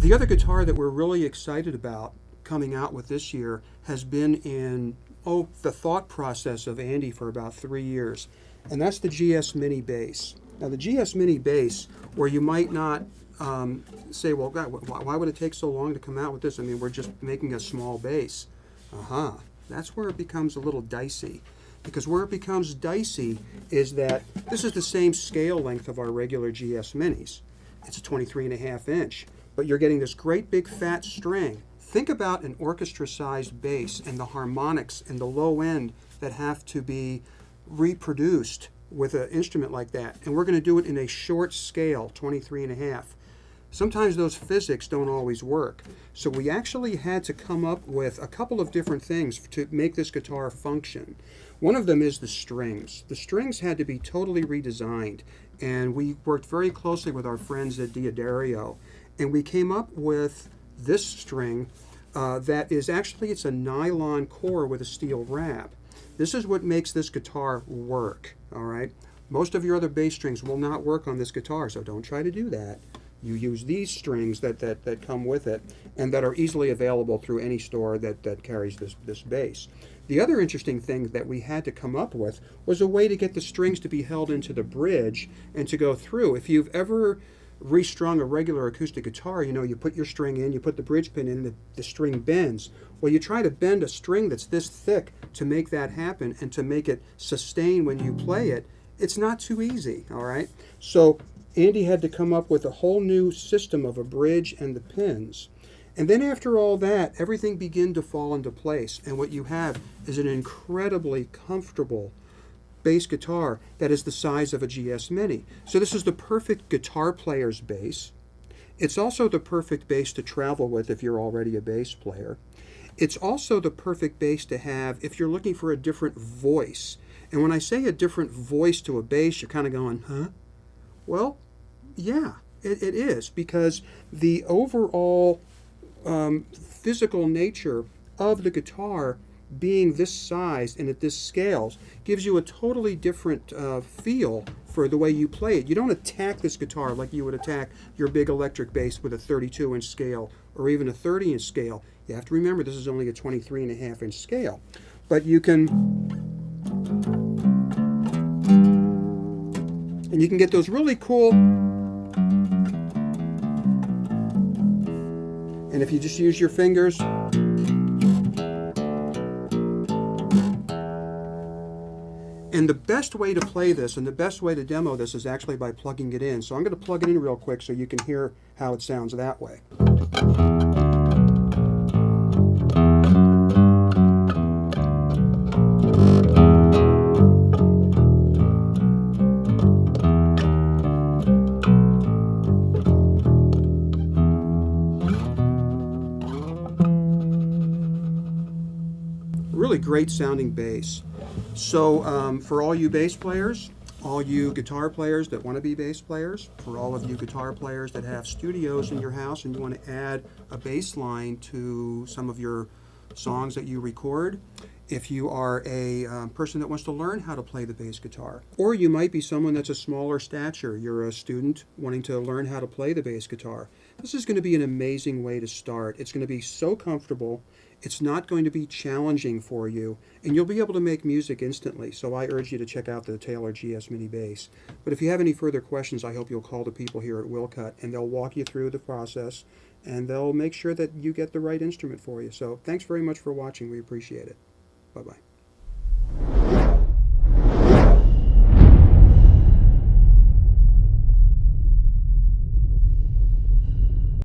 The other guitar that we're really excited about coming out with this year has been in, the thought process of Andy for about 3 years, and that's the GS Mini bass. Now the GS Mini bass, where you might not say, well, God, why would it take so long to come out with this? I mean, we're just making a small bass. That's where it becomes a little dicey. Because where it becomes dicey is that this is the same scale length of our regular GS Minis. It's a 23.5 inch, but you're getting this great big fat string. Think about an orchestra-sized bass and the harmonics and the low end that have to be reproduced with an instrument like that. And we're going to do it in a short scale, 23.5. Sometimes those physics don't always work. So we actually had to come up with a couple of different things to make this guitar function. One of them is the strings. The strings had to be totally redesigned, and we worked very closely with our friends at Diodario, and we came up with this string that is actually, it's a nylon core with a steel wrap. This is what makes this guitar work, all right? Most of your other bass strings will not work on this guitar, so don't try to do that. You use these strings that come with it and that are easily available through any store that carries this bass. The other interesting thing that we had to come up with was a way to get the strings to be held into the bridge and to go through. If you've ever restrung a regular acoustic guitar, you know, you put your string in, you put the bridge pin in, and the string bends. Well, you try to bend a string that's this thick to make that happen and to make it sustain when you play it. It's not too easy, all right? So Andy had to come up with a whole new system of a bridge and the pins. And then after all that, everything began to fall into place. And what you have is an incredibly comfortable bass guitar that is the size of a GS Mini. So this is the perfect guitar player's bass. It's also the perfect bass to travel with if you're already a bass player. It's also the perfect bass to have if you're looking for a different voice. And when I say a different voice to a bass, you're kind of going, huh? Well, yeah, it is, because the overall physical nature of the guitar being this size and at this scales gives you a totally different feel for the way you play it. You don't attack this guitar like you would attack your big electric bass with a 32-inch scale or even a 30-inch scale. You have to remember this is only a 23.5-inch scale. But you can, and you can get those really cool, and if you just use your fingers, and the best way to play this and the best way to demo this is actually by plugging it in. So I'm going to plug it in real quick so you can hear how it sounds that way. Really great sounding bass. So for all you bass players, all you guitar players that want to be bass players, for all of you guitar players that have studios in your house and you want to add a bass line to some of your songs that you record, if you are a person that wants to learn how to play the bass guitar, or you might be someone that's a smaller stature, you're a student wanting to learn how to play the bass guitar, this is going to be an amazing way to start. It's going to be so comfortable. It's not going to be challenging for you, and you'll be able to make music instantly. So I urge you to check out the Taylor GS Mini Bass. But if you have any further questions, I hope you'll call the people here at Willcutt, and they'll walk you through the process, and they'll make sure that you get the right instrument for you. So thanks very much for watching. We appreciate it. Bye-bye.